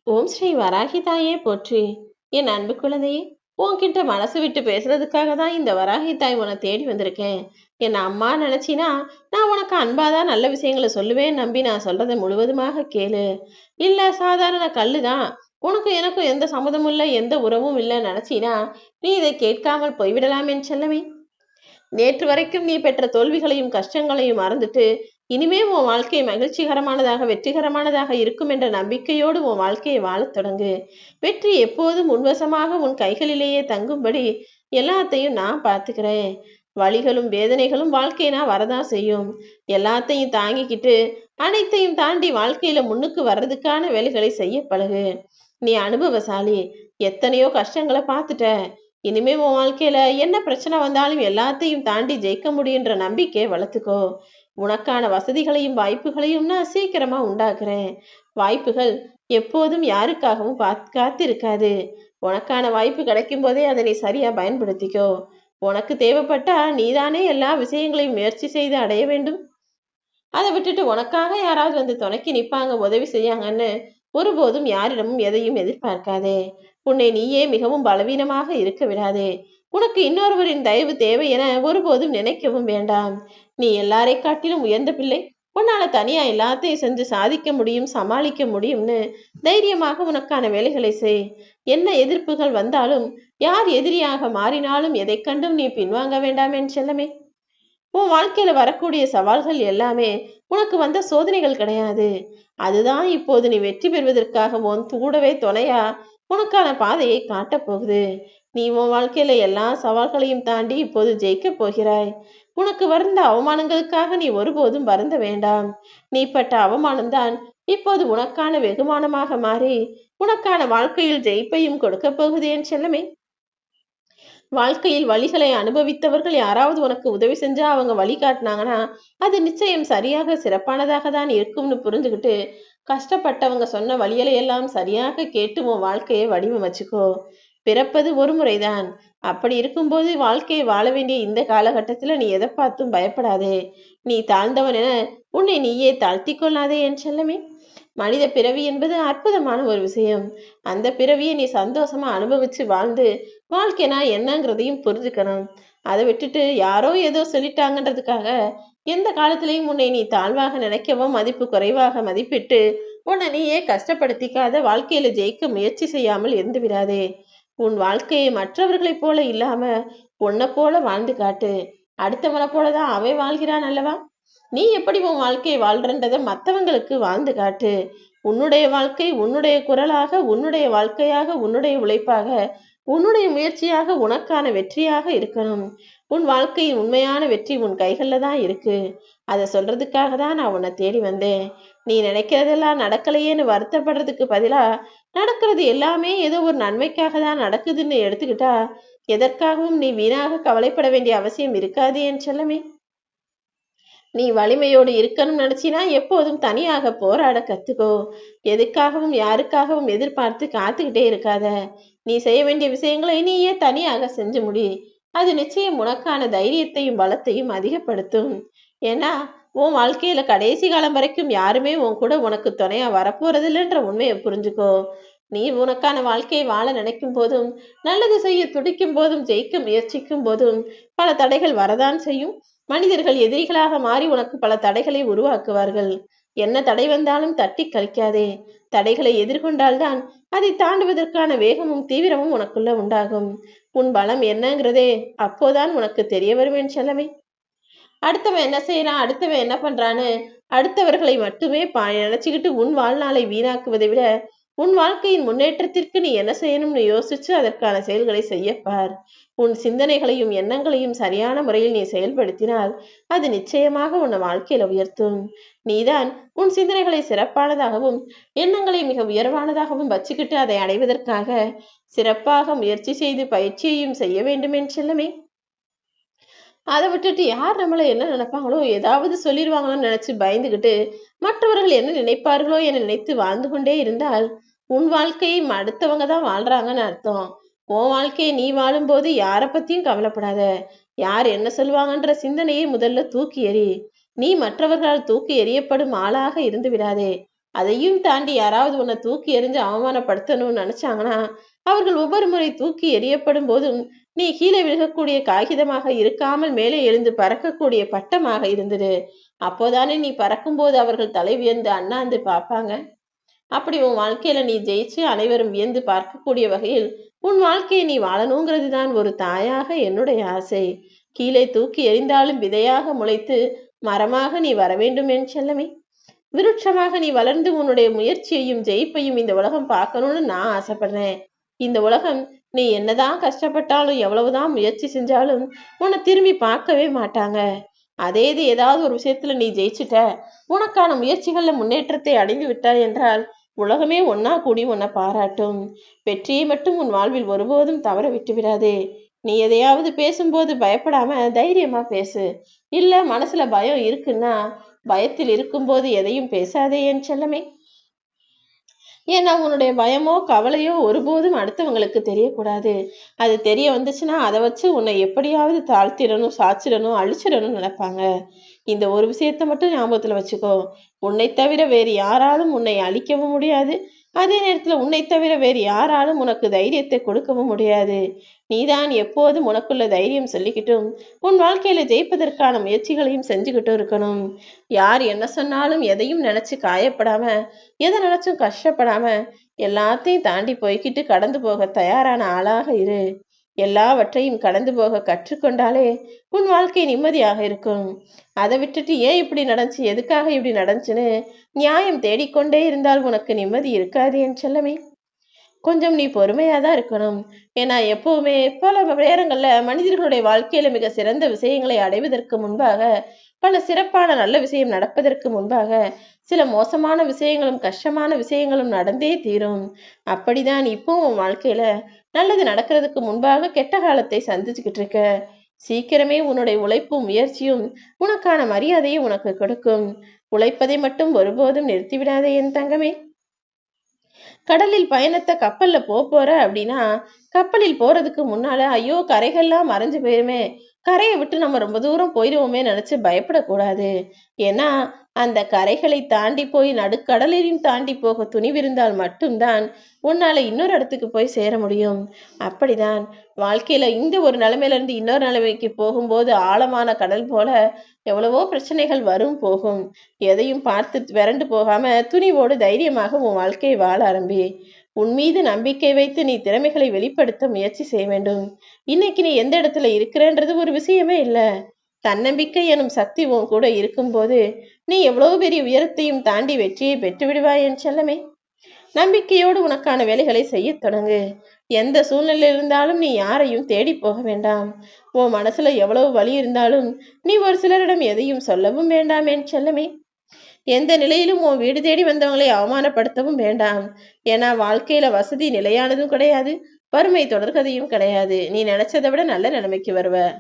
ஓம் ஸ்ரீ வராகி தாயே போற்றி. என் அன்பு குழந்தையே, உன்கிட்ட மனசு விட்டு பேசுறதுக்காக தான் இந்த வராகி தாய் உன்னை தேடி வந்திருக்கேன். என் அம்மா நினைச்சினா நான் உனக்கு அன்பாதான் நல்ல விஷயங்களை சொல்லுவேன் நம்பி நான் சொல்றதை முழுவதுமாக கேளு. இல்ல சாதாரண கல்லுதான், உனக்கு எனக்கும் எந்த சம்மதமும் இல்லை, எந்த உறவும் இல்லை நினைச்சினா நீ இதை கேட்காமல் போய்விடலாம் என் செல்லமே. நேற்று வரைக்கும் நீ பெற்ற தோல்விகளையும் கஷ்டங்களையும் மறந்துட்டு இனிமே உன் வாழ்க்கை மகிழ்ச்சிகரமானதாக வெற்றிகரமானதாக இருக்கும் என்ற நம்பிக்கையோடு உன் வாழ்க்கையை வாழத் தொடங்கு. வெற்றி எப்போதும் உன்வசமாக உன் கைகளிலேயே தங்கும்படி எல்லாத்தையும் நான் பார்த்துக்கிறேன். வலிகளும் வேதனைகளும் வாழ்க்கைனா வரதான் செய்யும். எல்லாத்தையும் தாங்கிக்கிட்டு அனைத்தையும் தாண்டி வாழ்க்கையில முன்னுக்கு வர்றதுக்கான வேலைகளை செய்ய பழகு. நீ அனுபவசாலி, எத்தனையோ கஷ்டங்களை பார்த்துட்ட. இனிமே உன் வாழ்க்கையில என்ன பிரச்சனை வந்தாலும் எல்லாத்தையும் தாண்டி ஜெயிக்க முடியுன்ற நம்பிக்கையை வளர்த்துக்கோ. உனக்கான வசதிகளையும் வாய்ப்புகளையும் நான் சீக்கிரமா உண்டாக்குறேன். வாய்ப்புகள் எப்போதும் யாருக்காகவும் காத்திருக்காது. உனக்கான வாய்ப்பு கிடைக்கும் போதே அதை நீ சரியா பயன்படுத்திக்கோ. உனக்கு தேவைப்பட்டா நீதானே எல்லா விஷயங்களையும் முயற்சி செய்து அடைய வேண்டும். அதை விட்டுட்டு உனக்காக யாராவது வந்து துணைக்கு நிப்பாங்க, உதவி செய்யாங்கன்னு ஒருபோதும் யாரிடமும் எதையும் எதிர்பார்க்காதே. உன்னை நீயே மிகவும் பலவீனமாக இருக்க விடாதே. உனக்கு இன்னொருவரின் தயவு தேவை என ஒருபோதும் நினைக்கவும் வேண்டாம். நீ எல்லாரை காட்டிலும் உயர்ந்த பிள்ளை. உன்னால தனியா எல்லாத்தையும் செஞ்சு சாதிக்க முடியும், சமாளிக்க முடியும்னு தைரியமாக உனக்கான வேலைகளை செய். என்ன எதிர்ப்புகள் வந்தாலும், யார் எதிரியாக மாறினாலும் எதை கண்டும் நீ பின்வாங்க வேண்டாம் என் செல்லமே. உன் வாழ்க்கையில வரக்கூடிய சவால்கள் எல்லாமே உனக்கு வந்த சோதனைகள் கிடையாது. அதுதான் இப்போது நீ வெற்றி பெறுவதற்காக உன் கூடவே துணையா உனக்கான பாதையை காட்டப் போகுது. நீ உன் வாழ்க்கையில எல்லா சவால்களையும் தாண்டி இப்போது ஜெயிக்க போகிறாய். உனக்கு வந்த அவமானங்களுக்காக நீ ஒருபோதும் வருந்த வேண்டாம். நீ பட்ட அவமானம்தான் இப்போது உனக்கான வெகுமானமாக மாறி உனக்கான வாழ்க்கையில் ஜெயிப்பையும் கொடுக்க போகுது என் செல்லமே. வாழ்க்கையில் வழிகளை அனுபவித்தவர்கள் யாராவது உனக்கு உதவி செஞ்சா அவங்க வழி காட்டினாங்கன்னா அது நிச்சயம் சரியாக சிறப்பானதாக தான் இருக்கும்னு புரிஞ்சுக்கிட்டு கஷ்டப்பட்டவங்க சொன்ன வழிகளை எல்லாம் சரியாக கேட்டு உன் வாழ்க்கையை வடிவமைச்சுக்கோ. பிறப்பது ஒரு முறைதான். அப்படி இருக்கும்போது வாழ்க்கையை வாழ வேண்டிய இந்த காலகட்டத்துல நீ எதை பார்த்தும் பயப்படாதே. நீ தாழ்ந்தவன் என உன்னை நீயே தாழ்த்தி கொள்ளாதே என் செல்லமே. மனித பிறவி என்பது அற்புதமான ஒரு விஷயம். அந்த பிறவியை நீ சந்தோஷமா அனுபவிச்சு வாழ்ந்து வாழ்க்கைனா என்னங்கிறதையும் புரிஞ்சுக்கணும். அதை விட்டுட்டு யாரோ ஏதோ சொல்லிட்டாங்கன்றதுக்காக எந்த காலத்திலையும் உன்னை நீ தாழ்வாக நினைக்கவோ மதிப்பு குறைவாக மதிப்பிட்டு உன்னை நீயே கஷ்டப்படுத்திக்காத. வாழ்க்கையில ஜெயிக்க முயற்சி செய்யாமல் இருந்து விடாதே. உன் வாழ்க்கையை மற்றவர்களைப் போல இல்லாம உன்னை போல வாழ்ந்து காட்டு. அடுத்தவனை போலதான் அவன் வாழ்கிறான் அல்லவா. நீ எப்படி உன் வாழ்க்கையை வாழ்றன்றத மற்றவங்களுக்கு வாழ்ந்து காட்டு. உன்னுடைய வாழ்க்கை உன்னுடைய குரலாக, உன்னுடைய வாழ்க்கையாக, உன்னுடைய உழைப்பாக, உன்னுடைய முயற்சியாக உனக்கான வெற்றியாக இருக்கணும். உன் வாழ்க்கையின் உண்மையான வெற்றி உன் கைகள்ல தான் இருக்கு. அதை சொல்றதுக்காக தான் நான் உன்னை தேடி வந்தேன். நீ நினைக்கிறதெல்லாம் நடக்கலையேன்னு வருத்தப்படுறதுக்கு பதிலா நடக்கிறது எல்லாமே ஏதோ ஒரு நன்மைக்காக தான் நடக்குதுன்னு எடுத்துக்கிட்டா எதற்காகவும் நீ வீணாக கவலைப்பட வேண்டிய அவசியம் இருக்காது என் செல்லமே. நீ வலிமையோடு இருக்கணும்னு நினைச்சினா எப்போதும் தனியாக போராட கத்துக்கோ. எதுக்காகவும் யாருக்காகவும் எதிர்பார்த்து காத்துக்கிட்டே இருக்காத. நீ செய்ய வேண்டிய விஷயங்களை நீயே தனியாக செஞ்சு முடி. அது நிச்சயம் உனக்கான தைரியத்தையும் பலத்தையும் அதிகப்படுத்தும். ஏன்னா உன் வாழ்க்கையில கடைசி காலம் வரைக்கும் யாருமே உன் கூட உனக்கு துணையா வரப்போறதில்லைன்ற உண்மையை புரிஞ்சுக்கோ. நீ உனக்கான வாழ்க்கையை வாழ நினைக்கும் போதும், நல்லது செய்ய துடிக்கும் போதும், ஜெயிக்க முயற்சிக்கும் போதும் பல தடைகள் வரதான் செய்யும். மனிதர்கள் எதிரிகளாக மாறி உனக்கு பல தடைகளை உருவாக்குவார்கள். என்ன தடை வந்தாலும் தட்டி கழிக்காதே. தடைகளை எதிர்கொண்டால்தான் அதை தாண்டுவதற்கான வேகமும் தீவிரமும் உனக்குள்ள உண்டாகும். உன் பலம் என்னங்கிறதே அப்போதான் உனக்கு தெரிய வருவேன் செல்லமே. அடுத்தவன் என்ன செய்யறான், அடுத்தவன் என்ன பண்றான்னு அடுத்தவர்களை மட்டுமே நினைச்சுக்கிட்டு உன் வாழ்நாளை வீணாக்குவதை விட உன் வாழ்க்கையின் முன்னேற்றத்திற்கு நீ என்ன செய்யணும்னு யோசிச்சு அதற்கான செயல்களை செய்யப்பார். உன் சிந்தனைகளையும் எண்ணங்களையும் சரியான முறையில் நீ செயல்படுத்தினால் அது நிச்சயமாக உன்னை வாழ்க்கையில உயர்த்தும். நீதான் உன் சிந்தனைகளை சிறப்பானதாகவும் எண்ணங்களை மிக உயர்வானதாகவும் வச்சுக்கிட்டு அதை அடைவதற்காக சிறப்பாக முயற்சி செய்து பயிற்சியையும் செய்ய வேண்டும் என்று செல்லமே. அதை விட்டுட்டு யார் நம்மளை என்ன நினைப்பாங்களோ, ஏதாவது சொல்லிடுவாங்களோன்னு நினைச்சு பயந்துகிட்டு மற்றவர்கள் என்ன நினைப்பார்களோ என நினைத்து வாழ்ந்து கொண்டே இருந்தால் உன் வாழ்க்கையை அடுத்தவங்க தான் வாழ்றாங்கன்னு அர்த்தம். உன் வாழ்க்கையை நீ வாழும்போது யாரை பத்தியும் கவலைப்படாத. யார் என்ன சொல்லுவாங்கன்ற சிந்தனையை முதல்ல தூக்கி எறி. நீ மற்றவர்களால் தூக்கி எறியப்படும் ஆளாக இருந்து விடாதே. அதையும் தாண்டி யாராவது உன்னை தூக்கி எறிஞ்சு அவமானப்படுத்தணும்னு நினைச்சாங்கன்னா, அவர்கள் ஒவ்வொரு முறை தூக்கி எறியப்படும் போதும் நீ கீழே விழுகக்கூடிய காகிதமாக இருக்காமல் மேலே எழுந்து பறக்கக்கூடிய பட்டமாக இருந்துடு. அப்போதானே நீ பறக்கும்போது அவர்கள் தலை வியந்து அண்ணாந்து பார்ப்பாங்க. அப்படி உன் வாழ்க்கையில நீ ஜெயிச்சு அனைவரும் வியந்து பார்க்கக்கூடிய வகையில் உன் வாழ்க்கையை நீ வாழணுங்கிறது தான் ஒரு தாயாக என்னுடைய ஆசை. கீழே தூக்கி எறிந்தாலும் விதையாக முளைத்து மரமாக நீ வர வேண்டும் என் செல்லமே. விருட்சமாக நீ வளர்ந்து உன்னுடைய முயற்சியையும் ஜெயிப்பையும் இந்த உலகம் பார்க்கணும்னு நான் ஆசைப்படுறேன். இந்த உலகம் நீ என்னதான் கஷ்டப்பட்டாலும் எவ்வளவுதான் முயற்சி செஞ்சாலும் உன்னை திரும்பி பார்க்கவே மாட்டாங்க. அதே இது ஏதாவது ஒரு விஷயத்துல நீ ஜெயிச்சுட்ட, உனக்கான முயற்சிகள்ல முன்னேற்றத்தை அடைந்து விட்டாய் என்றால் உலகமே ஒன்னா கூடி உன்னை பாராட்டும். வெற்றியை மட்டும் உன் வாழ்வில் ஒருபோதும் தவற விட்டு விடாதே. நீ எதையாவது பேசும்போது பயப்படாம தைரியமா பேசு. இல்ல மனசுல பயம் இருக்குன்னா பயத்தில் இருக்கும்போது எதையும் பேசாதே என் செல்லமே. ஏன்னா உன்னுடைய பயமோ கவலையோ ஒருபோதும் அடுத்தவங்களுக்கு தெரியக்கூடாது. அது தெரிய வந்துச்சுன்னா அதை வச்சு உன்னை எப்படியாவது தாழ்த்திடணும், சாச்சிடணும், அழிச்சிடணும்னு நினைப்பாங்க. இந்த ஒரு விஷயத்த மட்டும் ஞாபகத்துல வச்சுக்கோ. உன்னை தவிர வேறு யாராலும் உன்னை அழிக்கவும் முடியாது. அதே நேரத்துல உன்னை தவிர வேறு யாராலும் உனக்கு தைரியத்தை கொடுக்கவும் முடியாது. நீதான் எப்போதும் உனக்குள்ள தைரியம் சொல்லிக்கிட்டும் உன் வாழ்க்கையில ஜெயிப்பதற்கான முயற்சிகளையும் செஞ்சுக்கிட்டும் இருக்கணும். யார் என்ன சொன்னாலும் எதையும் நினைச்சு காயப்படாம, எதை நினைச்சும் கஷ்டப்படாம எல்லாத்தையும் தாண்டி போய்கிட்டு கடந்து போக தயாரான ஆளாக இரு. எல்லாவற்றையும் கடந்து போக கற்றுக்கொண்டாலே உன் வாழ்க்கை நிம்மதியாக இருக்கும். அதை விட்டுட்டு ஏன் இப்படி நடந்துச்சு, எதுக்காக இப்படி நடந்துச்சுன்னு நியாயம் தேடிக்கொண்டே இருந்தால் உனக்கு நிம்மதி இருக்காது என் செல்லமே. கொஞ்சம் நீ பொறுமையா தான் இருக்கணும். ஏன்னா எப்பவுமே பல நேரங்கள்ல மனிதர்களுடைய வாழ்க்கையில மிக சிறந்த விஷயங்களை அடைவதற்கு முன்பாக, பல சிறப்பான நல்ல விஷயம் நடப்பதற்கு முன்பாக சில மோசமான விஷயங்களும் கஷ்டமான விஷயங்களும் நடந்தே தீரும். அப்படிதான் இப்போ உன் வாழ்க்கையில நல்லது நடக்கிறதுக்கு முன்பாக கெட்ட காலத்தை சந்திச்சுக்கிட்டு இருக்க. சீக்கிரமே உன்னுடைய உழைப்பும் முயற்சியும் உனக்கான மரியாதையை உனக்கு கொடுக்கும். உழைப்பதை மட்டும் ஒருபோதும் நிறுத்திவிடாதே என் தங்கமே. கடலில் பயணத்தை கப்பல்ல போற அப்படின்னா கப்பலில் போறதுக்கு முன்னால ஐயோ கரைகள்லாம் மறைஞ்சு போயிருமே, கரையை விட்டு நம்ம ரொம்ப தூரம் போயிடுவோமே நினைச்சு பயப்படக்கூடாது. ஏன்னா அந்த கரைகளை தாண்டி போய் நடுக்கடலையும் தாண்டி போக துணிவிருந்தால் மட்டும்தான் உன்னால இன்னொரு இடத்துக்கு போய் சேர முடியும். அப்படிதான் வாழ்க்கையில இந்த ஒரு நிலைமையில இருந்து இன்னொரு நிலைமைக்கு போகும்போது ஆழமான கடல் போல எவ்வளவோ பிரச்சனைகள் வரும் போகும். எதையும் பார்த்து விரண்டு போகாம துணிவோடு தைரியமாக உன் வாழ்க்கையை வாழ ஆரம்பி. உன் மீது நம்பிக்கை வைத்து நீ திறமைகளை வெளிப்படுத்த முயற்சி செய்ய வேண்டும். இன்னைக்கு நீ எந்த இடத்துல இருக்கிறன்றது ஒரு விஷயமே இல்ல. தன்னம்பிக்கை எனும் சக்தி உன் கூட இருக்கும்போது நீ எவ்வளவு பெரிய உயரத்தையும் தாண்டி வெற்றியை பெற்று விடுவாய் என் செல்லமே. நம்பிக்கையோடு உனக்கான வேலைகளை செய்ய தொடங்கு. எந்த சூழ்நிலை இருந்தாலும் நீ யாரையும் தேடி போக வேண்டாம். உன் மனசுல எவ்வளவு வலி இருந்தாலும் நீ ஒரு சிலரிடம் எதையும் சொல்லவும் வேண்டாம் என் செல்லமே. எந்த நிலையிலும் உன் வீடு தேடி வந்தவங்களை அவமானப்படுத்தவும் வேண்டாம். ஏன்னா வாழ்க்கையில வசதி நிலையானதும் கிடையாது, வறுமை தொடர்கதையும் கிடையாது. நீ நினைச்சதை விட நல்ல நிலைமைக்கு வருவ.